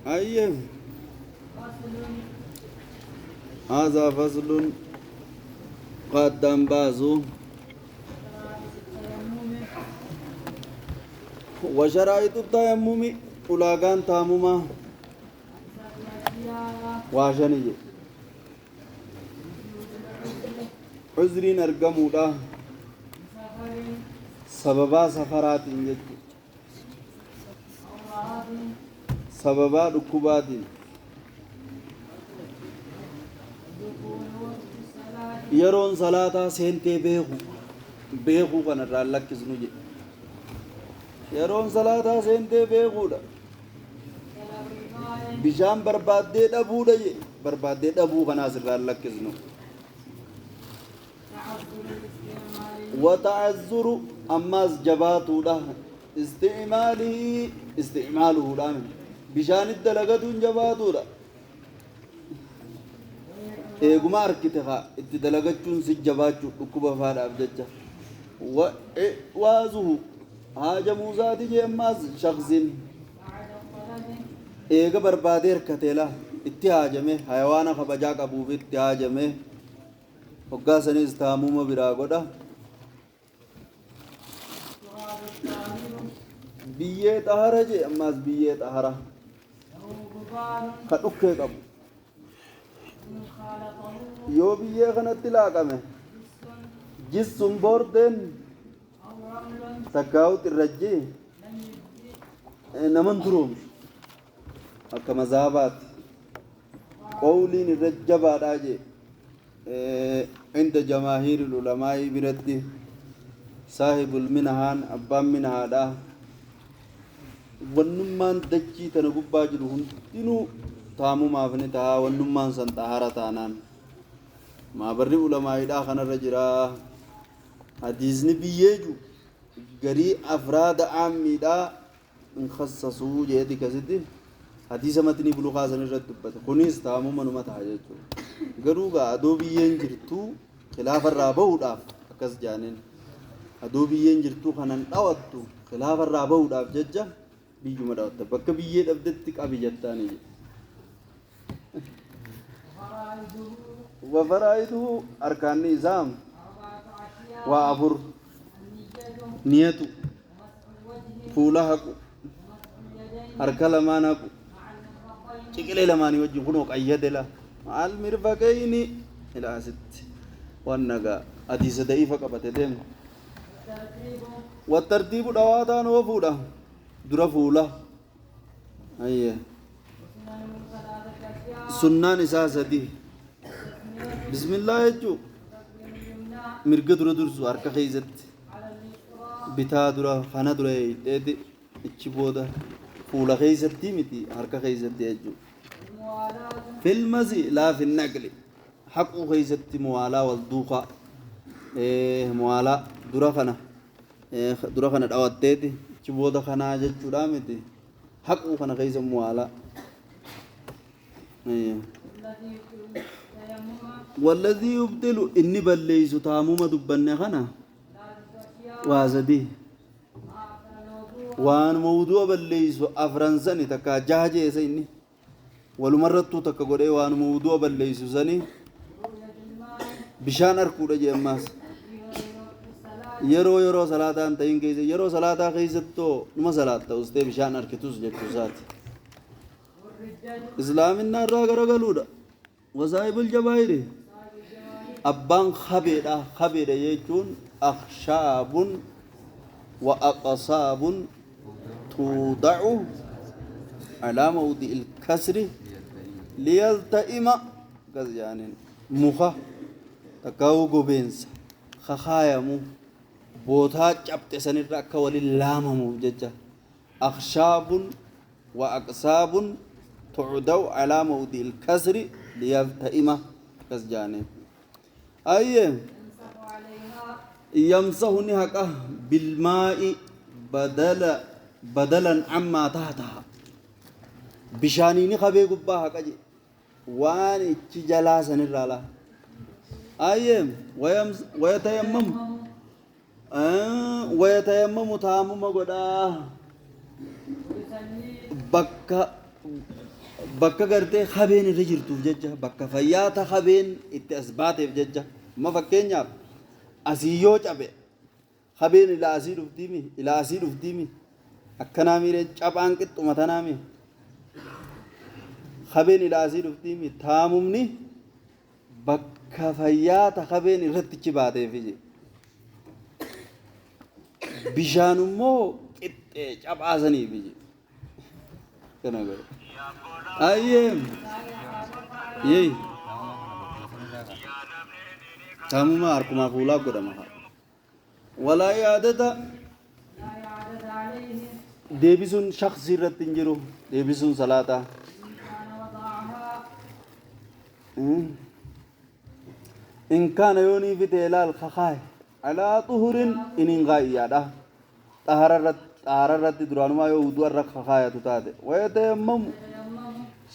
أيه هذا فصل قدام بازو وشرائط التيمم أولاغان تامما واشنية عذرين أرقمودا سببا سفرات سببا ركوبات يرون صلاة سنتي بيغو كان رالك كسنوجي يرون صلاة سنتي بيغو دا بشام بربادة دبو دا بربادة دبو كان أسر رالك كسنو وتعذر أماز جباتو دا استعماله دا بشان الدلقة جباتو دا eeguma arkite haa itti dalagachuun si jabaachuu dhukkuba faadhaaf jecha waazuhu haaja muusaati jeemmaas shaqsiin eega barbaadee hirkateela itti haajame hayawaana kabajaa qabuuf itti haajame hoggaa sanis taamuma biraa godha biyyee xahara jee ammaas biyyee xahara ka dhukkee qabu yoo biyyee kanatti laaqame jissun boordeen takkaa'utti irrajjii naman turoomsu akka mazaabaati qawliin irra jabaadhaa jee inda jamaahiiri ulamaa'ii biratti saahibul minahaan abbaan minahaadhaa wannummaan dachii tana gubbaa jiru hundinuu taamumaaf ni ta'a wannummaan san xahara taanaan maabarri ulamaa'iidhaa kanarra jira hadiisni biyyeeju garii afraada aammiidhaa in khassasuu jeeti kasitti hadiisa matnii buluqaa san irratti dubbata kunis taamuma numa ta'a jechuudha garuu gaa adoo biyyeen jirtuu khilaafarraa bahuudhaaf akkas jaaniin adoo biyyeen jirtuu kanan dhawattu khilaafarraa bahuudhaaf jecha biyyuma dhawatta bakka biyyee dhabdetti qabi jettaanii jedhe وفرائده أركان النظام وأبر نيته فولهك أركال مانك شكل لماني وجه خنوك أيد له المرفقين إلى ست والنجا أديس ضعيفة كبتدم والترتيب دواتان وفولا درا فولا أيه سنان إساسدي بسم الله يجو مرقى درا درسو أركا خيزت بتا درا خانا درا يدي اتشبودا فولا خيزت متي أركا خيزت يجو في المزي لا في النقل حق خيزت موالا والدوخة موالا درا خانا دواتيتي اتشبودا خانا ججو دامتي حق خانا خيزت موالا والذي يبدل إني بليس تاموما دبنا خنا وازدي وان موضوع بليس أفرنساني تكا جاهجة سيني ولمرتو تكا قولي وان موضوع بليس سني بشان أركودا جيماس يرو صلاة أنتين كيسي يرو صلاة كيستو نما صلاة تاوستي بشان أركتوس جكتوسات إسلام النار راغلودا وصائب الجبائر أبان خبيرة يجون أخشاب وأقصاب توضع على موضع الكسر ليلتئم يعني مخا تكاو غوبينس خخايمو بوتا جبت سنرا كولي لاممو ججا أخشاب وأقصاب توضع على موضع الكسر ليلتئم كسجاني أي يمسحني حقه بالماء بدلا عما تحتها بشانيني خبي قبا حقه وان اتجلا سنرالا أي ويتيمم تامم قدا بكا bakka gartee habeen irra jirtuuf jecha bakka fayyaata habeen itti as baateef jecha ma fakkeenyaaf asii yoo cabe habeen ilaa asii dhuftiimi akkanaa miiree cabaan qixxuma tanaami habeen ilaa asii dhuftiimi taamumni bakka fayyaata habeen irrattichi baateef bishaan immoo qixxee cabaasaniif kana godhe ayyee yee taamuma harkumaa fuulaa godhama walaa yaadata deebisuun shakhsii irratti hin jiru deebisuun salaataa in kaana yoonii fi teelaal kakaay alaa xuhurin inin gaayyaadha xahara irratti duraanumaa yoo uduu irra kakaayatu taate wayatayammamu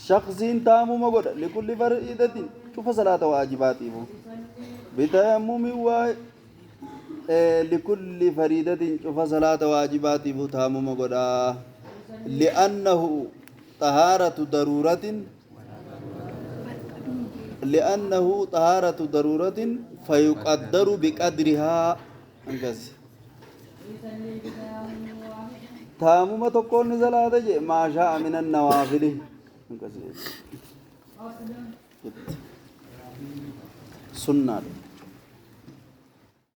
shakhsiin taamuma godha likulli fariidatin cufa salaata waajibaatiifu bitayammumi waa لكل فريدة شوف صلاة واجبات تامم قدا لأنه طهارة ضرورة فيقدر بقدرها انجز تامم تكون صلاة ما شاء من النوافل انجز سنة